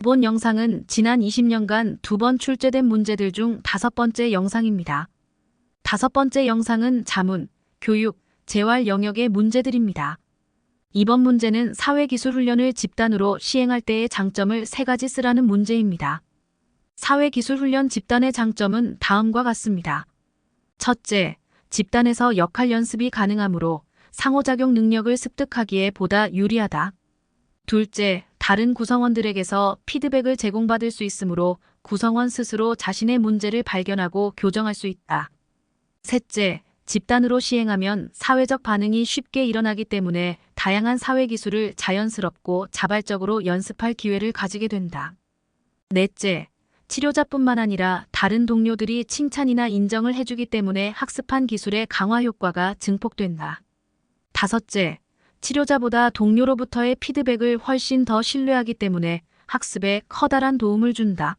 이번 영상은 지난 20년간 2번 출제된 문제들 중 5번째 영상입니다. 5번째 영상은 자문, 교육, 재활 영역의 문제들입니다. 이번 문제는 사회기술훈련을 집단으로 시행할 때의 장점을 3가지 쓰라는 문제입니다. 사회기술훈련 집단의 장점은 다음과 같습니다. 첫째, 집단에서 역할 연습이 가능하므로 상호작용 능력을 습득하기에 보다 유리하다. 둘째, 다른 구성원들에게서 피드백을 제공받을 수 있으므로 구성원 스스로 자신의 문제를 발견하고 교정할 수 있다. 셋째, 집단으로 시행하면 사회적 반응이 쉽게 일어나기 때문에 다양한 사회기술을 자연스럽고 자발적으로 연습할 기회를 가지게 된다. 넷째, 치료자뿐만 아니라 다른 동료들이 칭찬이나 인정을 해주기 때문에 학습한 기술의 강화 효과가 증폭된다. 다섯째, 치료자보다 동료로부터의 피드백을 훨씬 더 신뢰하기 때문에 학습에 커다란 도움을 준다.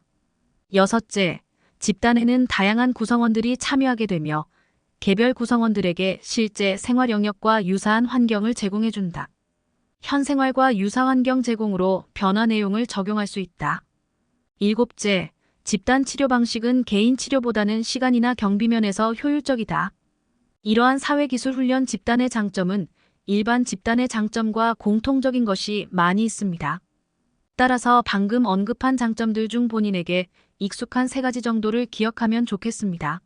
여섯째, 집단에는 다양한 구성원들이 참여하게 되며 개별 구성원들에게 실제 생활 영역과 유사한 환경을 제공해준다. 현 생활과 유사 환경 제공으로 변화 내용을 적용할 수 있다. 일곱째, 집단 치료 방식은 개인 치료보다는 시간이나 경비면에서 효율적이다. 이러한 사회기술 훈련 집단의 장점은 일반 집단의 장점과 공통적인 것이 많이 있습니다. 따라서 방금 언급한 장점들 중 본인에게 익숙한 3가지 정도를 기억하면 좋겠습니다.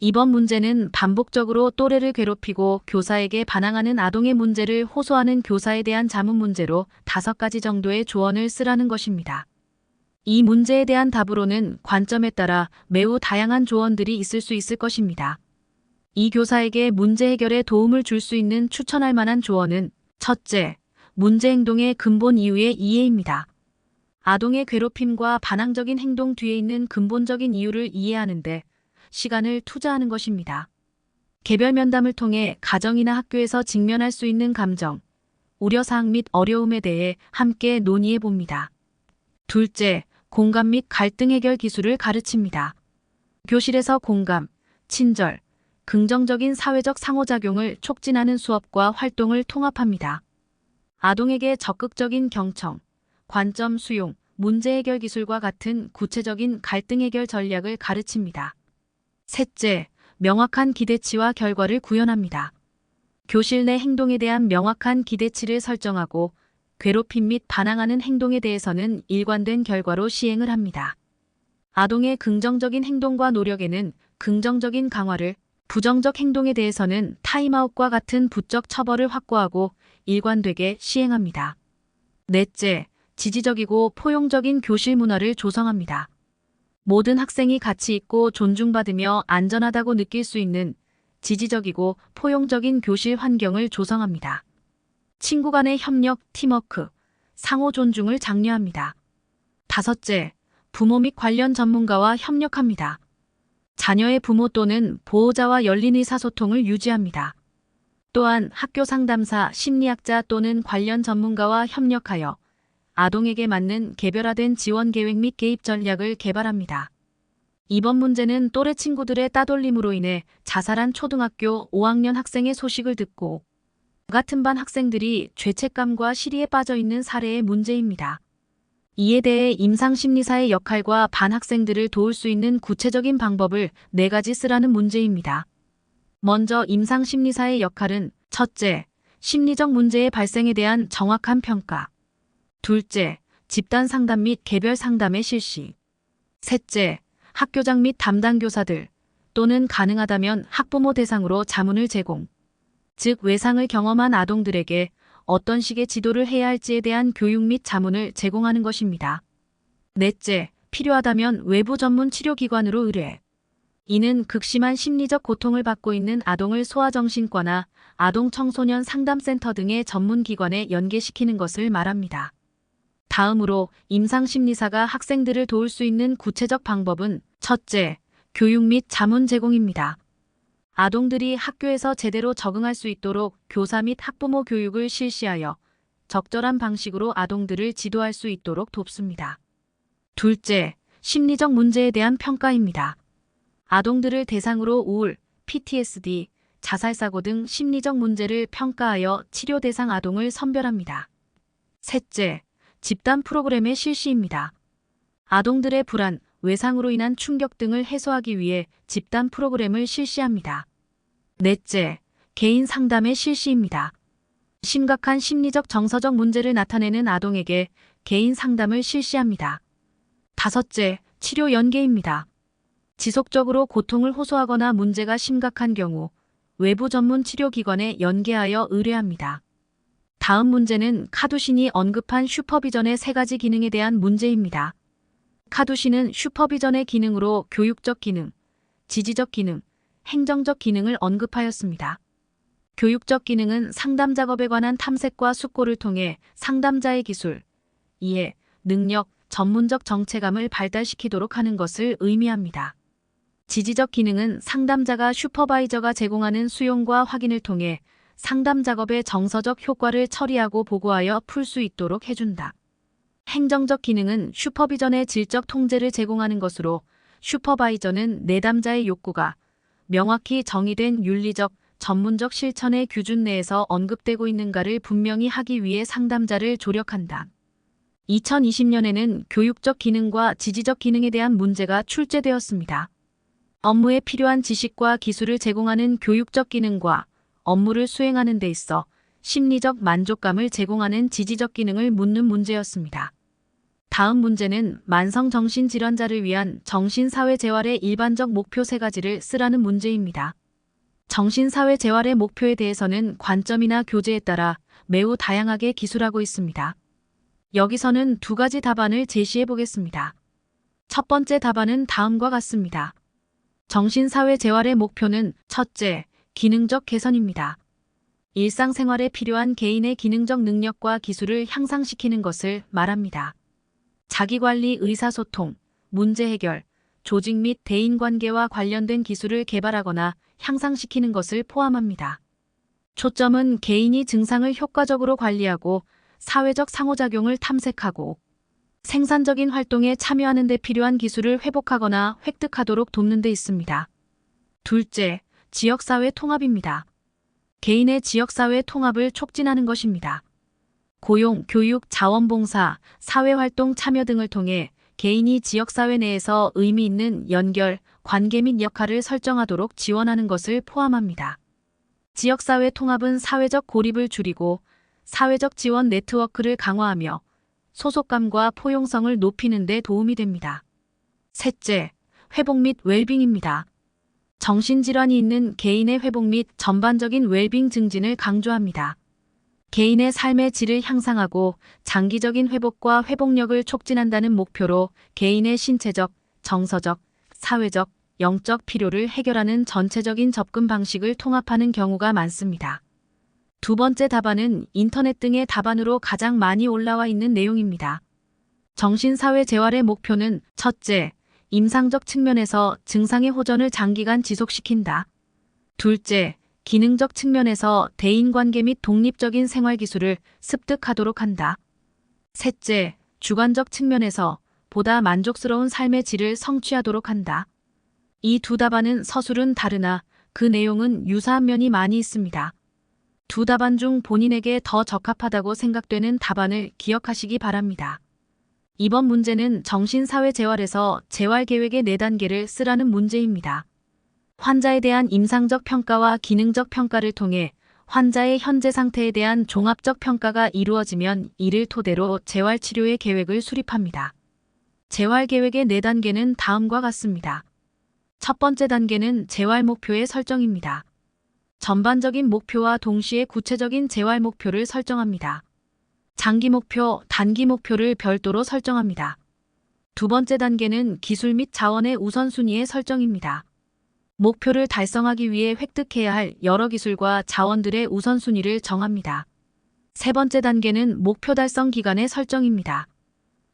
이번 문제는 반복적으로 또래를 괴롭히고 교사에게 반항하는 아동의 문제를 호소하는 교사에 대한 자문 문제로 5가지 정도의 조언을 쓰라는 것입니다. 이 문제에 대한 답으로는 관점에 따라 매우 다양한 조언들이 있을 수 있을 것입니다. 이 교사에게 문제 해결에 도움을 줄 수 있는 추천할 만한 조언은 첫째, 문제 행동의 근본 이유의 이해입니다. 아동의 괴롭힘과 반항적인 행동 뒤에 있는 근본적인 이유를 이해하는데 시간을 투자하는 것입니다. 개별 면담을 통해 가정이나 학교에서 직면할 수 있는 감정, 우려사항 및 어려움에 대해 함께 논의해 봅니다. 둘째, 공감 및 갈등 해결 기술을 가르칩니다. 교실에서 공감, 친절, 긍정적인 사회적 상호작용을 촉진하는 수업과 활동을 통합합니다. 아동에게 적극적인 경청, 관점 수용, 문제 해결 기술과 같은 구체적인 갈등 해결 전략을 가르칩니다. 셋째, 명확한 기대치와 결과를 구현합니다. 교실 내 행동에 대한 명확한 기대치를 설정하고 괴롭힘 및 반항하는 행동에 대해서는 일관된 결과로 시행을 합니다. 아동의 긍정적인 행동과 노력에는 긍정적인 강화를, 부정적 행동에 대해서는 타임아웃과 같은 부적 처벌을 확고하고 일관되게 시행합니다. 넷째, 지지적이고 포용적인 교실 문화를 조성합니다. 모든 학생이 가치 있고 존중받으며 안전하다고 느낄 수 있는 지지적이고 포용적인 교실 환경을 조성합니다. 친구 간의 협력, 팀워크, 상호 존중을 장려합니다. 다섯째, 부모 및 관련 전문가와 협력합니다. 자녀의 부모 또는 보호자와 열린 의사소통을 유지합니다. 또한 학교 상담사, 심리학자 또는 관련 전문가와 협력하여 아동에게 맞는 개별화된 지원 계획 및 개입 전략을 개발합니다. 이번 문제는 또래 친구들의 따돌림으로 인해 자살한 초등학교 5학년 학생의 소식을 듣고 같은 반 학생들이 죄책감과 시리에 빠져 있는 사례의 문제입니다. 이에 대해 임상심리사의 역할과 반 학생들을 도울 수 있는 구체적인 방법을 4가지 쓰라는 문제입니다. 먼저 임상심리사의 역할은 첫째, 심리적 문제의 발생에 대한 정확한 평가. 둘째, 집단 상담 및 개별 상담의 실시. 셋째, 학교장 및 담당 교사들 또는 가능하다면 학부모 대상으로 자문을 제공. 즉 외상을 경험한 아동들에게 어떤 식의 지도를 해야 할지에 대한 교육 및 자문을 제공하는 것입니다. 넷째, 필요하다면 외부 전문 치료기관으로 의뢰. 이는 극심한 심리적 고통을 받고 있는 아동을 소아정신과나 아동청소년 상담센터 등의 전문기관에 연계시키는 것을 말합니다. 다음으로 임상심리사가 학생들을 도울 수 있는 구체적 방법은 첫째, 교육 및 자문 제공입니다. 아동들이 학교에서 제대로 적응할 수 있도록 교사 및 학부모 교육을 실시하여 적절한 방식으로 아동들을 지도할 수 있도록 돕습니다. 둘째, 심리적 문제에 대한 평가입니다. 아동들을 대상으로 우울, PTSD, 자살사고 등 심리적 문제를 평가하여 치료 대상 아동을 선별합니다. 셋째, 집단 프로그램의 실시입니다. 아동들의 불안, 외상으로 인한 충격 등을 해소하기 위해 집단 프로그램을 실시합니다. 넷째, 개인 상담의 실시입니다. 심각한 심리적 정서적 문제를 나타내는 아동에게 개인 상담을 실시합니다. 다섯째, 치료 연계입니다. 지속적으로 고통을 호소하거나 문제가 심각한 경우 외부 전문 치료기관에 연계하여 의뢰합니다. 다음 문제는 카두신이 언급한 슈퍼비전의 3가지 기능에 대한 문제입니다. 카두신은 슈퍼비전의 기능으로 교육적 기능, 지지적 기능, 행정적 기능을 언급하였습니다. 교육적 기능은 상담 작업에 관한 탐색과 숙고를 통해 상담자의 기술, 이해, 능력, 전문적 정체감을 발달시키도록 하는 것을 의미합니다. 지지적 기능은 상담자가 슈퍼바이저가 제공하는 수용과 확인을 통해 상담 작업의 정서적 효과를 처리하고 보고하여 풀 수 있도록 해준다. 행정적 기능은 슈퍼비전의 질적 통제를 제공하는 것으로 슈퍼바이저는 내담자의 욕구가 명확히 정의된 윤리적, 전문적 실천의 규준 내에서 언급되고 있는가를 분명히 하기 위해 상담자를 조력한다. 2020년에는 교육적 기능과 지지적 기능에 대한 문제가 출제되었습니다. 업무에 필요한 지식과 기술을 제공하는 교육적 기능과 업무를 수행하는 데 있어 심리적 만족감을 제공하는 지지적 기능을 묻는 문제였습니다. 다음 문제는 만성정신질환자를 위한 정신사회재활의 일반적 목표 3가지를 쓰라는 문제입니다. 정신사회재활의 목표에 대해서는 관점이나 교재에 따라 매우 다양하게 기술하고 있습니다. 여기서는 2가지 답안을 제시해 보겠습니다. 첫 번째 답안은 다음과 같습니다. 정신사회재활의 목표는 첫째, 기능적 개선입니다. 일상생활에 필요한 개인의 기능적 능력과 기술을 향상시키는 것을 말합니다. 자기관리, 의사소통, 문제 해결, 조직 및 대인관계와 관련된 기술을 개발하거나 향상시키는 것을 포함합니다. 초점은 개인이 증상을 효과적으로 관리하고 사회적 상호작용을 탐색하고 생산적인 활동에 참여하는 데 필요한 기술을 회복하거나 획득하도록 돕는 데 있습니다. 둘째, 지역사회 통합입니다. 개인의 지역사회 통합을 촉진하는 것입니다. 고용, 교육, 자원봉사, 사회활동 참여 등을 통해 개인이 지역사회 내에서 의미 있는 연결, 관계 및 역할을 설정하도록 지원하는 것을 포함합니다. 지역사회 통합은 사회적 고립을 줄이고 사회적 지원 네트워크를 강화하며 소속감과 포용성을 높이는 데 도움이 됩니다. 셋째, 회복 및 웰빙입니다. 정신질환이 있는 개인의 회복 및 전반적인 웰빙 증진을 강조합니다. 개인의 삶의 질을 향상하고 장기적인 회복과 회복력을 촉진한다는 목표로 개인의 신체적, 정서적, 사회적, 영적 필요를 해결하는 전체적인 접근 방식을 통합하는 경우가 많습니다. 두 번째 답안은 인터넷 등의 답안으로 가장 많이 올라와 있는 내용입니다. 정신사회재활의 목표는 첫째, 임상적 측면에서 증상의 호전을 장기간 지속시킨다. 둘째, 기능적 측면에서 대인관계 및 독립적인 생활기술을 습득하도록 한다. 셋째, 주관적 측면에서 보다 만족스러운 삶의 질을 성취하도록 한다. 이 두 답안은 서술은 다르나 그 내용은 유사한 면이 많이 있습니다. 두 답안 중 본인에게 더 적합하다고 생각되는 답안을 기억하시기 바랍니다. 이번 문제는 정신사회재활에서 재활계획의 4단계를 쓰라는 문제입니다. 환자에 대한 임상적 평가와 기능적 평가를 통해 환자의 현재 상태에 대한 종합적 평가가 이루어지면 이를 토대로 재활치료의 계획을 수립합니다. 재활계획의 4단계는 다음과 같습니다. 첫 번째 단계는 재활 목표의 설정입니다. 전반적인 목표와 동시에 구체적인 재활 목표를 설정합니다. 장기 목표, 단기 목표를 별도로 설정합니다. 두 번째 단계는 기술 및 자원의 우선순위의 설정입니다. 목표를 달성하기 위해 획득해야 할 여러 기술과 자원들의 우선순위를 정합니다. 세 번째 단계는 목표 달성 기간의 설정입니다.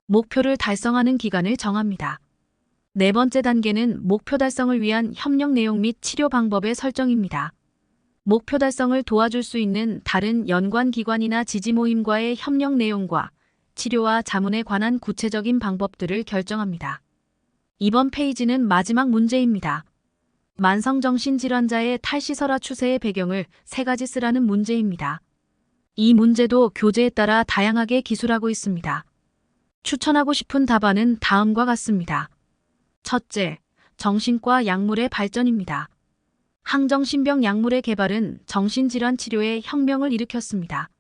목표를 달성하는 기간을 정합니다. 네 번째 단계는 목표 달성을 위한 협력 내용 및 치료 방법의 설정입니다. 목표 달성을 도와줄 수 있는 다른 연관 기관이나 지지 모임과의 협력 내용과 치료와 자문에 관한 구체적인 방법들을 결정합니다. 이번 페이지는 마지막 문제입니다. 만성정신질환자의 탈시설화 추세의 배경을 3가지 쓰라는 문제입니다. 이 문제도 교재에 따라 다양하게 기술하고 있습니다. 추천하고 싶은 답안은 다음과 같습니다. 첫째, 정신과 약물의 발전입니다. 항정신병 약물의 개발은 정신질환 치료에 혁명을 일으켰습니다.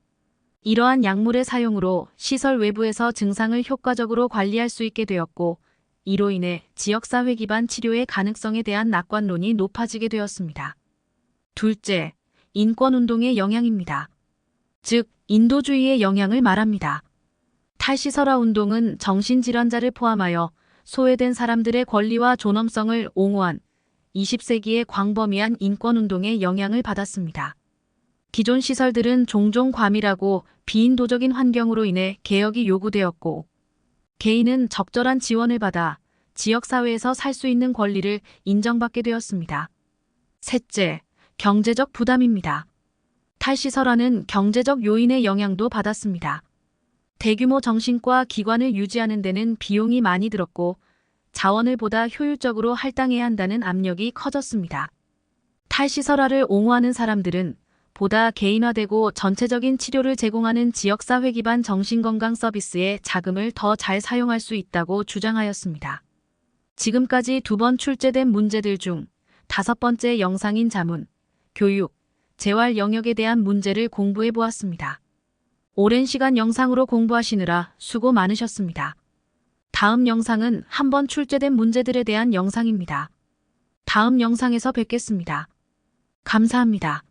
이러한 약물의 사용으로 시설 외부에서 증상을 효과적으로 관리할 수 있게 되었고, 이로 인해 지역사회 기반 치료의 가능성에 대한 낙관론이 높아지게 되었습니다. 둘째, 인권운동의 영향입니다. 즉, 인도주의의 영향을 말합니다. 탈시설화 운동은 정신질환자를 포함하여 소외된 사람들의 권리와 존엄성을 옹호한 20세기의 광범위한 인권운동의 영향을 받았습니다. 기존 시설들은 종종 과밀하고 비인도적인 환경으로 인해 개혁이 요구되었고, 개인은 적절한 지원을 받아 지역사회에서 살 수 있는 권리를 인정받게 되었습니다. 셋째, 경제적 부담입니다. 탈시설화는 경제적 요인의 영향도 받았습니다. 대규모 정신과 기관을 유지하는 데는 비용이 많이 들었고, 자원을 보다 효율적으로 할당해야 한다는 압력이 커졌습니다. 탈시설화를 옹호하는 사람들은 보다 개인화되고 전체적인 치료를 제공하는 지역사회 기반 정신건강 서비스에 자금을 더 잘 사용할 수 있다고 주장하였습니다. 지금까지 2번 출제된 문제들 중 5번째 영상인 자문, 교육, 재활 영역에 대한 문제를 공부해 보았습니다. 오랜 시간 영상으로 공부하시느라 수고 많으셨습니다. 다음 영상은 한 번 출제된 문제들에 대한 영상입니다. 다음 영상에서 뵙겠습니다. 감사합니다.